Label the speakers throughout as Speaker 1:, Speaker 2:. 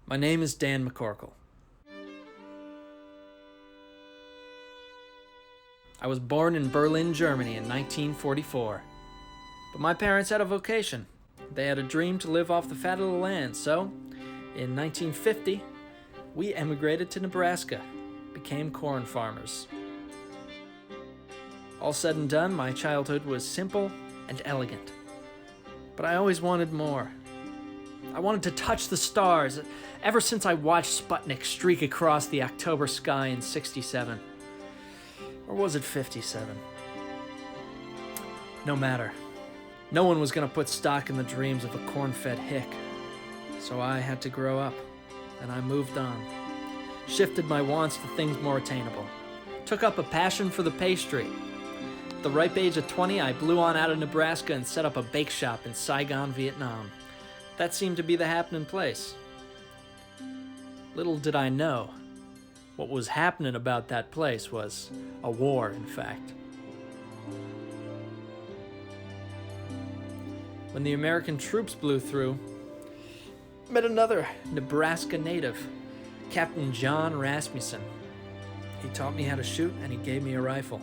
Speaker 1: My name is Dan McCorkle. I was born in Berlin, Germany in 1944. But my parents had a vocation. They had a dream to live off the fat of the land, so in 1950, we emigrated to Nebraska, became corn farmers. All said and done, my childhood was simple and elegant. But I always wanted more. I wanted to touch the stars ever since I watched Sputnik streak across the October sky in '67. Or was it '57? No matter. No one was going to put stock in the dreams of a corn-fed hick. So I had to grow up, and I moved on. Shifted my wants to things more attainable. Took up a passion for the pastry. At the ripe age of 20, I blew on out of Nebraska and set up a bake shop in Saigon, Vietnam. That seemed to be the happening place. Little did I know, what was happening about that place was a war, in fact. When the American troops blew through, I met another Nebraska native, Captain John Rasmussen. He taught me how to shoot and he gave me a rifle.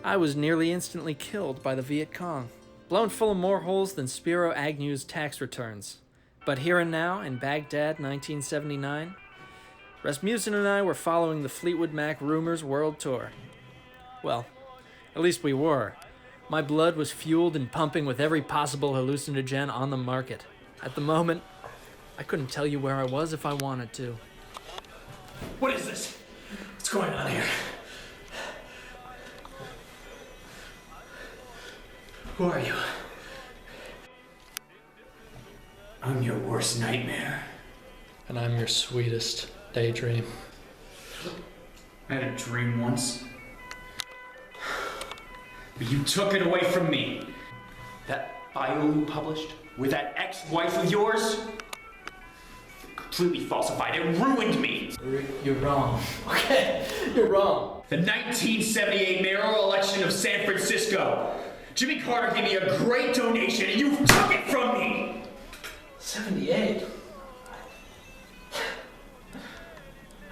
Speaker 1: I was nearly instantly killed by the Viet Cong, blown full of more holes than Spiro Agnew's tax returns. But here and now, in Baghdad, 1979, Rasmussen and I were following the Fleetwood Mac Rumors World Tour. Well, at least we were. My blood was fueled and pumping with every possible hallucinogen on the market. At the moment, I couldn't tell you where I was if I wanted to.
Speaker 2: What is this? What's going on here? Who are you? I'm your worst nightmare.
Speaker 1: And I'm your sweetest daydream.
Speaker 2: I had a dream once. But you took it away from me. That bio you published with that ex-wife of yours? Completely falsified. It ruined me.
Speaker 1: You're wrong. Okay, you're wrong.
Speaker 2: The 1978 mayoral election of San Francisco. Jimmy Carter gave me a great donation and you took it from me!
Speaker 1: 78?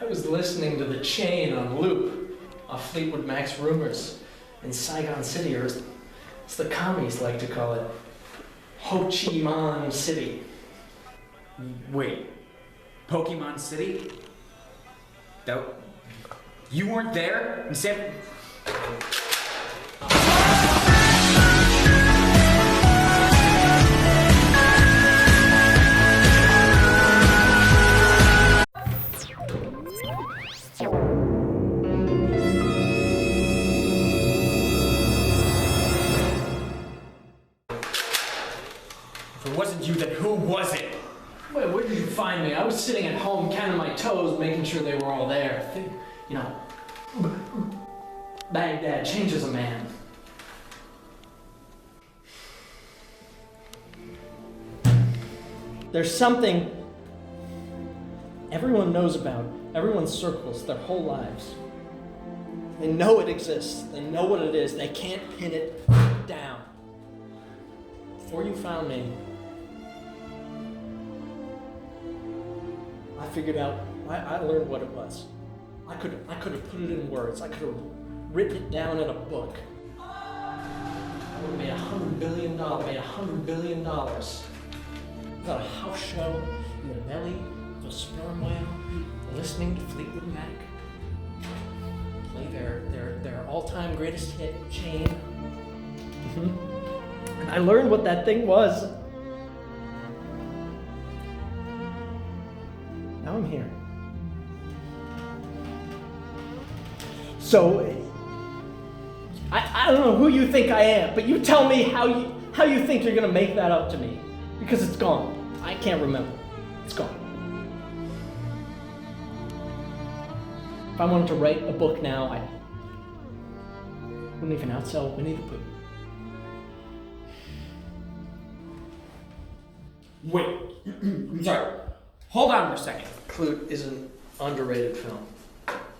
Speaker 1: I was listening to The Chain on loop off Fleetwood Mac's Rumors in Saigon City, or as the commies like to call it, Ho Chi Minh City.
Speaker 2: Wait, Pokemon City? That... You weren't there in San... If it wasn't you, then who was it?
Speaker 1: Wait, where did you find me? I was sitting at home counting my toes, making sure they were all there. You know, Baghdad changes a man. There's something everyone knows about, everyone circles their whole lives. They know it exists, they know what it is, they can't pin it down. Before you found me, I figured out, I learned what it was. I could have put it in words, I could have written it down in a book. I would have made $100 billion, Got a house show in the belly of a sperm whale, listening to Fleetwood Mac play their all-time greatest hit, Chain. And I learned what that thing was. Now I'm here. So, I don't know who you think I am, but you tell me how you think you're gonna make that up to me. Because it's gone. I can't remember. It's gone. If I wanted to write a book now, I wouldn't even outsell Winnie the Pooh.
Speaker 2: Wait, I'm sorry. Hold on for a second.
Speaker 1: Clute is an underrated film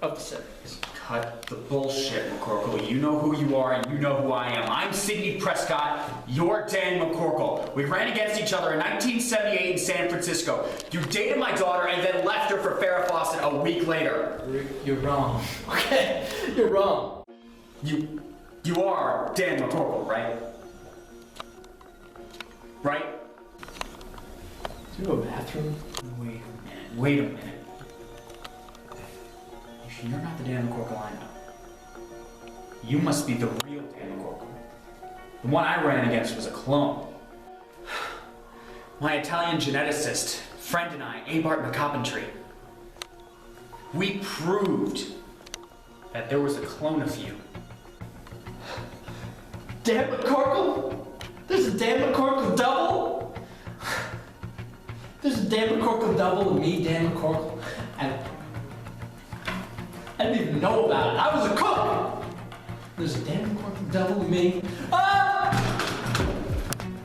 Speaker 1: of the 70s.
Speaker 2: Cut the bullshit, McCorkle. You know who you are and you know who I am. I'm Sidney Prescott. You're Dan McCorkle. We ran against each other in 1978 in San Francisco. You dated my daughter and then left her for Farrah Fawcett a week later.
Speaker 1: You're wrong. Okay, you're wrong.
Speaker 2: You are Dan McCorkle, right? Right?
Speaker 1: Do you have a bathroom?
Speaker 2: Wait a minute. If you're not the Dan McCorkle I know, you must be the real Dan McCorkle. The one I ran against was a clone. My Italian geneticist, friend and I, Abart McCoppentry, we proved that there was a clone of you.
Speaker 1: Dan McCorkle? There's a Dan McCorkle double? There's a Dan McCorkle double of me, Dan McCorkle. And I didn't even know about it. I was a cook! There's a Dan McCorkle double of me. Ah!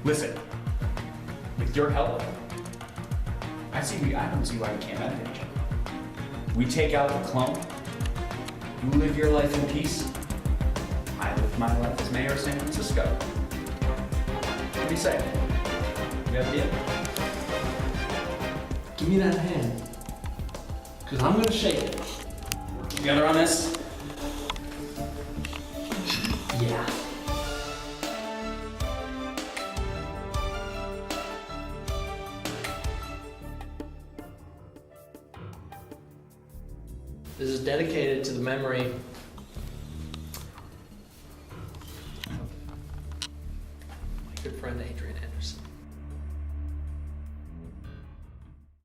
Speaker 2: Listen, with your help, I don't see why we can't benefit each other. We take out the clone, you live your life in peace, I live my life as mayor of San Francisco. What do you say? You have a deal?
Speaker 1: Give me that hand. Because I'm going to shake it.
Speaker 2: Work together on this?
Speaker 1: Yeah. This is dedicated to the memory